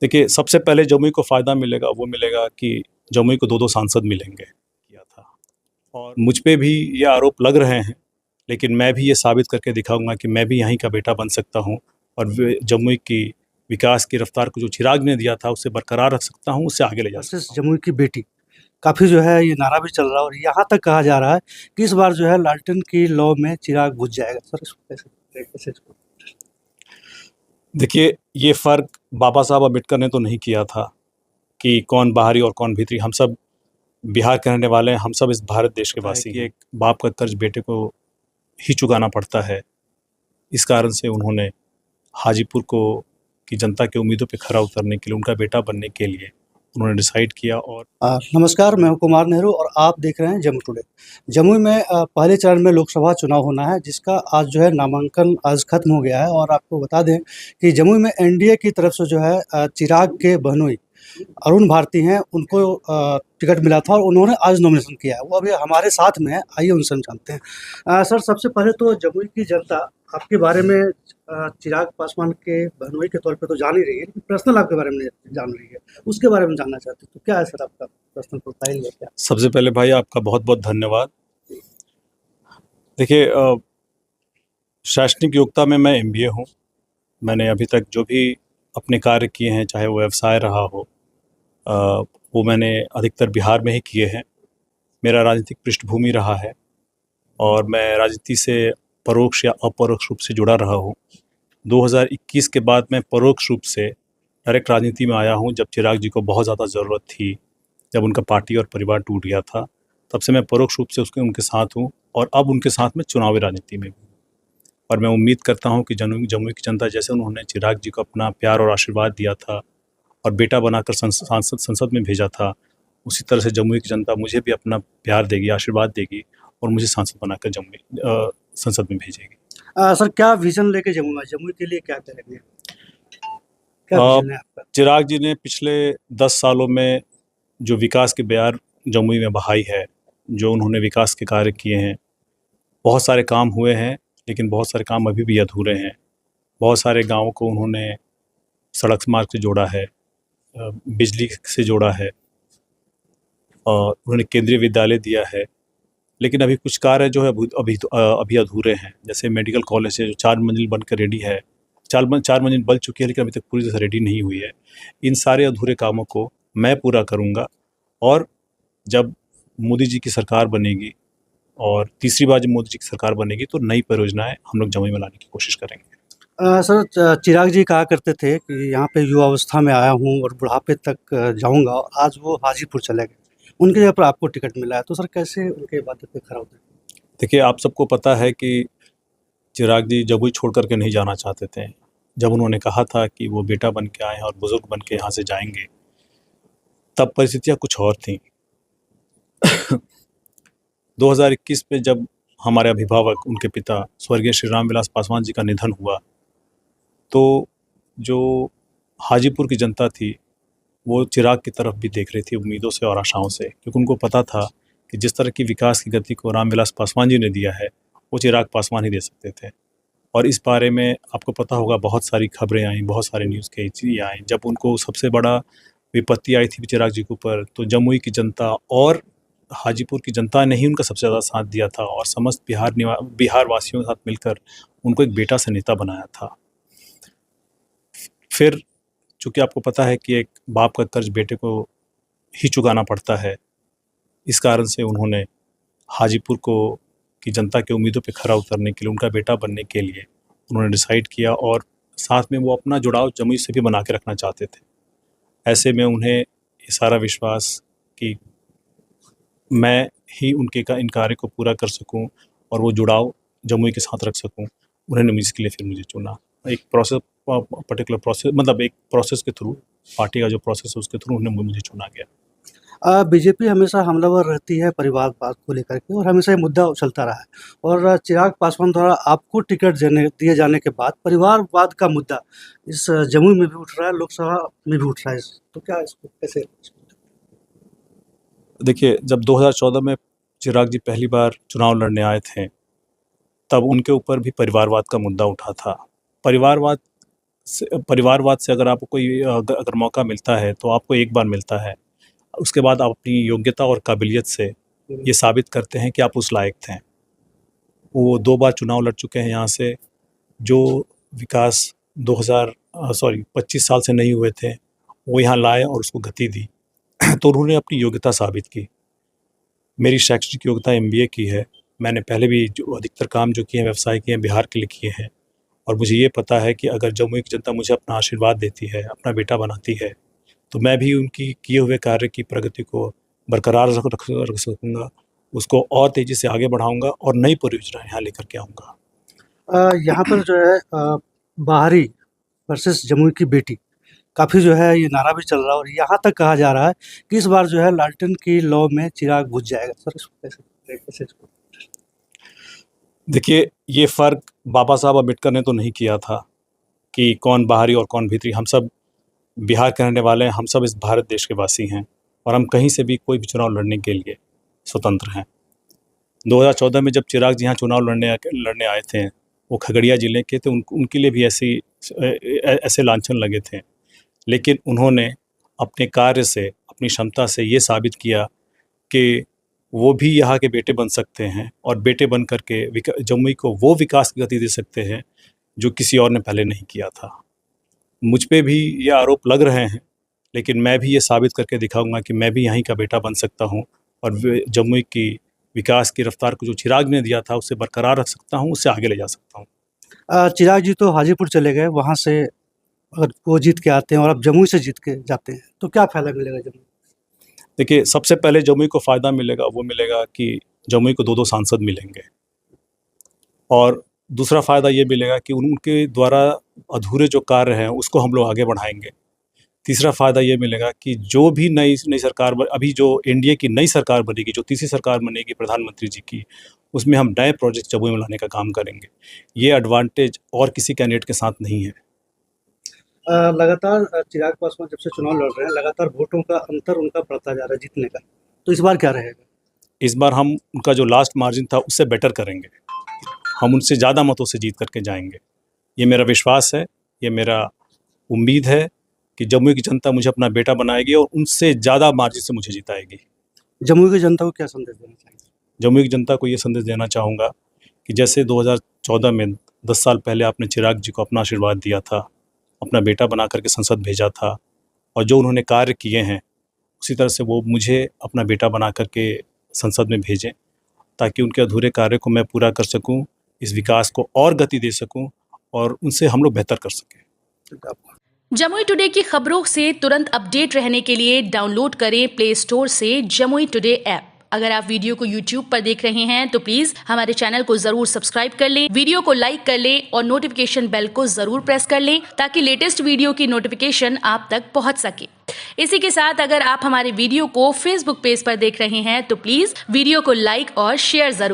देखिए, सबसे पहले जमुई को फ़ायदा मिलेगा, वो मिलेगा कि जमुई को 2-2 सांसद मिलेंगे, किया था। और मुझ पे भी ये आरोप लग रहे हैं, लेकिन मैं भी ये साबित करके दिखाऊँगा कि मैं भी यहीं का बेटा बन सकता हूँ और वे जमुई की विकास की रफ़्तार को जो चिराग ने दिया था, उसे बरकरार रख सकता हूँ, उससे आगे ले जा सकता वर्सेस हूँ। जमुई की बेटी, काफ़ी जो है ये नारा भी चल रहा है और यहाँ तक कहा जा रहा है कि इस बार जो है लालटेन की लौ में चिराग बुझ जाएगा। सर इसको कैसे इसको देखिए, ये फ़र्क बाबा साहब अम्बेडकर ने तो नहीं किया था कि कौन बाहरी और कौन भीतरी। हम सब बिहार के रहने वाले हैं, हम सब इस भारत देश के पता है वासी कि हैं। एक बाप का कर्ज बेटे को ही चुकाना पड़ता है। इस कारण से उन्होंने हाजीपुर को की जनता की उम्मीदों पे खरा उतरने के लिए, उनका बेटा बनने के लिए उन्होंने डिसाइड किया। और नमस्कार, मैं हूं कुमार नेहरू और आप देख रहे हैं जम्मू टुडे। जमुई में पहले चरण में लोकसभा चुनाव होना है, जिसका आज जो है नामांकन आज खत्म हो गया है और आपको बता दें कि जमुई में एनडीए की तरफ से जो है चिराग के बहनोई अरुण भारती हैं, उनको टिकट मिला था और उन्होंने आज नॉमिनेशन किया है। वो अभी हमारे साथ में है, आइए उनसे हम जानते हैं। सर, सबसे पहले तो जमुई की जनता आपके बारे में चिराग पासवान के बहनोई के तौर पे तो जान ही रही है, लेकिन पर्सनल आपके बारे में जान रही है, उसके बारे में जानना चाहती हूँ। तो क्या है सर आपका पर्सनल प्रोफाइल है क्या? सबसे पहले भाई आपका बहुत-बहुत धन्यवाद। देखिए, शैक्षणिक योग्यता में मैं एमबीए हूँ। मैंने अभी तक जो भी अपने कार्य किए हैं, चाहे वो व्यवसाय रहा हो, अ, वो मैंने अधिकतर बिहार में ही किए हैं। मेरा राजनीतिक पृष्ठभूमि रहा है और मैं राजनीति से परोक्ष या अपरोक्ष रूप से जुड़ा रहा हूँ। 2021 के बाद मैं परोक्ष रूप से डायरेक्ट राजनीति में आया हूँ, जब चिराग जी को बहुत ज़्यादा ज़रूरत थी, जब उनका पार्टी और परिवार टूट गया था, तब से मैं परोक्ष रूप से उनके साथ हूँ और अब उनके साथ में चुनावी राजनीति में भी हूँ। और मैं उम्मीद करता हूँ कि जमुई की जनता, जैसे उन्होंने चिराग जी को अपना प्यार और आशीर्वाद दिया था और बेटा बनाकर संसद में भेजा था, उसी तरह से जमुई की जनता मुझे भी अपना प्यार देगी, आशीर्वाद देगी और मुझे सांसद बनाकर संसद में भेजेगी। सर, क्या विज़न लेके जमुई के लिए क्या करेंगे? क्या विज़न है आपका? चिराग जी ने पिछले 10 सालों में जो विकास की बयार जमुई में बहाई है, जो उन्होंने विकास के कार्य किए हैं, बहुत सारे काम हुए हैं, लेकिन बहुत सारे काम अभी भी अधूरे हैं। बहुत सारे गाँवों को उन्होंने सड़क मार्ग से जोड़ा है, बिजली से जोड़ा है और उन्होंने केंद्रीय विद्यालय दिया है। लेकिन अभी कुछ कार्य जो है अभी अधूरे हैं। जैसे मेडिकल कॉलेज है, जो 4 मंजिल बनकर रेडी है, 4 मंजिल बन चुकी है, लेकिन अभी तक पूरी तरह से रेडी नहीं हुई है। इन सारे अधूरे कामों को मैं पूरा करूँगा और जब मोदी जी की सरकार बनेगी और तीसरी बार जब मोदी जी की सरकार बनेगी, तो नई परियोजनाएँ हम लोग जमुई में लाने की कोशिश करेंगे। सर, चिराग जी कहा करते थे कि यहाँ पे युवावस्था में आया हूँ और बुढ़ापे तक जाऊँगा, और आज वो हाजीपुर चले गए। उनकी जगह पर आपको टिकट मिला है, तो सर कैसे उनके बातों पे खरा उतरे? देखिए, आप सबको पता है कि चिराग जी जमुई छोड़ कर के नहीं जाना चाहते थे। जब उन्होंने कहा था कि वो बेटा बन के आए हैं और बुज़ुर्ग बन के यहाँ से जाएँगे, तब परिस्थितियाँ कुछ और थीं। 2021 में जब हमारे अभिभावक, उनके पिता स्वर्गीय श्री रामविलास पासवान जी का निधन हुआ, तो जो हाजीपुर की जनता थी, वो चिराग की तरफ भी देख रही थी उम्मीदों से और आशाओं से, क्योंकि उनको पता था कि जिस तरह की विकास की गति को रामविलास पासवान जी ने दिया है, वो चिराग पासवान ही दे सकते थे। और इस बारे में आपको पता होगा, बहुत सारी खबरें आईं, बहुत सारे न्यूज़ के चीज़ें आईं। जब उनको सबसे बड़ा विपत्ति आई थी चिराग जी के ऊपर, तो जमुई की जनता और हाजीपुर की जनता ने ही उनका सबसे ज़्यादा साथ दिया था और समस्त बिहार वासियों के साथ मिलकर उनको एक बेटा से नेता बनाया था। फिर चूँकि आपको पता है कि एक बाप का कर्ज बेटे को ही चुकाना पड़ता है, इस कारण से उन्होंने हाजीपुर को की जनता की उम्मीदों पे खरा उतरने के लिए, उनका बेटा बनने के लिए उन्होंने डिसाइड किया और साथ में वो अपना जुड़ाव जमुई से भी बना के रखना चाहते थे। ऐसे में उन्हें ये सारा विश्वास कि मैं ही इन कार्य को पूरा कर सकूँ और वो जुड़ाव जमुई के साथ रख सकूँ, उन्होंने इसके लिए फिर मुझे चुना। एक पर्टिकुलर प्रोसेस, मतलब एक प्रोसेस के थ्रू, पार्टी का जो प्रोसेस है उसके थ्रू उन्होंने मुझे चुना गया। बीजेपी हमेशा हमलावर रहती है परिवारवाद को लेकर के, और हमेशा ये मुद्दा उछलता रहा है, और चिराग पासवान द्वारा आपको टिकट दिए जाने के बाद परिवारवाद का मुद्दा इस जमुई में भी उठ रहा है, लोकसभा में भी उठ रहा है। तो क्या इसको कैसे? देखिए, जब 2014 में चिराग जी पहली बार चुनाव लड़ने आए थे, तब उनके ऊपर भी परिवारवाद का मुद्दा उठा था। परिवारवाद परिवारवाद से अगर आपको कोई अगर मौका मिलता है तो आपको एक बार मिलता है, उसके बाद आप अपनी योग्यता और काबिलियत से ये साबित करते हैं कि आप उस लायक थे। वो 2 बार चुनाव लड़ चुके हैं यहाँ से, जो विकास 25 साल से नहीं हुए थे वो यहाँ लाए और उसको गति दी। तो उन्होंने अपनी योग्यता साबित की। मेरी शैक्षणिक योग्यता MBA की है। मैंने पहले भी जो अधिकतर काम जो किए हैं व्यवसाय किए हैं बिहार के लिए किए हैं, और मुझे ये पता है कि अगर जमुई की जनता मुझे अपना आशीर्वाद देती है, अपना बेटा बनाती है, तो मैं भी उनकी किए हुए कार्य की प्रगति को बरकरार रख सकूँगा, उसको और तेज़ी से आगे बढ़ाऊँगा और नई परियोजनाएँ यहाँ लेकर के आऊँगा। यहाँ पर जो है बाहरी वर्सेस जमुई की बेटी, काफ़ी जो है ये नारा भी चल रहा है और यहाँ तक कहा जा रहा है कि इस बार जो है लालटेन की लौ में चिराग बुझ जाएगा। सर इसको कैसे देखिए, ये फ़र्क बाबा साहब अम्बेडकर ने तो नहीं किया था कि कौन बाहरी और कौन भीतरी। हम सब बिहार के रहने वाले हैं, हम सब इस भारत देश के वासी हैं और हम कहीं से भी कोई भी चुनाव लड़ने के लिए स्वतंत्र हैं। 2014 में जब चिराग जी यहाँ चुनाव लड़ने आए थे, वो खगड़िया ज़िले के थे, उनके लिए भी ऐसे लांछन लगे थे, लेकिन उन्होंने अपने कार्य से, अपनी क्षमता से ये साबित किया कि वो भी यहाँ के बेटे बन सकते हैं और बेटे बन करके जमुई को वो विकास की गति दे सकते हैं जो किसी और ने पहले नहीं किया था। मुझ पे भी ये आरोप लग रहे हैं, लेकिन मैं भी ये साबित करके दिखाऊंगा कि मैं भी यहीं का बेटा बन सकता हूँ और जमुई की विकास की रफ्तार को जो चिराग ने दिया था उससे बरकरार रख सकता हूँ, उससे आगे ले जा सकता हूँ। चिराग जी तो हाजीपुर चले गए, वहाँ से अगर वो जीत के आते हैं और अब जमुई से जीत के जाते हैं तो क्या फ़ायदा मिलेगा जमुई? देखिए, सबसे पहले जमुई को फ़ायदा मिलेगा, वो मिलेगा कि जमुई को 2-2 सांसद मिलेंगे और दूसरा फ़ायदा ये मिलेगा कि उनके द्वारा अधूरे जो कार्य हैं उसको हम लोग आगे बढ़ाएंगे। तीसरा फ़ायदा ये मिलेगा कि जो भी नई सरकार अभी जो NDA की नई सरकार बनेगी, जो तीसरी सरकार बनेगी प्रधानमंत्री जी की, उसमें हम नए प्रोजेक्ट जमुई में लाने का काम करेंगे। ये एडवांटेज और किसी कैंडिडेट के साथ नहीं है। लगातार चिराग पासवान जब से चुनाव लड़ रहे हैं, लगातार वोटों का अंतर उनका बढ़ता जा रहा है जीतने का, तो इस बार क्या रहेगा? इस बार हम उनका जो लास्ट मार्जिन था उससे बेटर करेंगे। हम उनसे ज़्यादा मतों से जीत करके जाएंगे। ये मेरा विश्वास है, ये मेरा उम्मीद है कि जमुई की जनता मुझे अपना बेटा बनाएगी और उनसे ज़्यादा मार्जिन से मुझे जिताएगी। जमुई की जनता को क्या संदेश देना चाहिए? जमुई की जनता को ये संदेश देना चाहूँगा कि जैसे 2014 में 10 साल पहले आपने चिराग जी को अपना आशीर्वाद दिया था, अपना बेटा बना करके संसद भेजा था और जो उन्होंने कार्य किए हैं उसी तरह से वो मुझे अपना बेटा बना करके संसद में भेजें, ताकि उनके अधूरे कार्य को मैं पूरा कर सकूं, इस विकास को और गति दे सकूं और उनसे हम लोग बेहतर कर सकें। जमुई टुडे की खबरों से तुरंत अपडेट रहने के लिए डाउनलोड करें प्ले स्टोर से जमुई टुडे ऐप। अगर आप वीडियो को YouTube पर देख रहे हैं तो प्लीज हमारे चैनल को जरूर सब्सक्राइब कर लें, वीडियो को लाइक कर लें और नोटिफिकेशन बेल को जरूर प्रेस कर लें ताकि लेटेस्ट वीडियो की नोटिफिकेशन आप तक पहुंच सके। इसी के साथ अगर आप हमारे वीडियो को Facebook पेज पर देख रहे हैं तो प्लीज वीडियो को लाइक और शेयर जरूर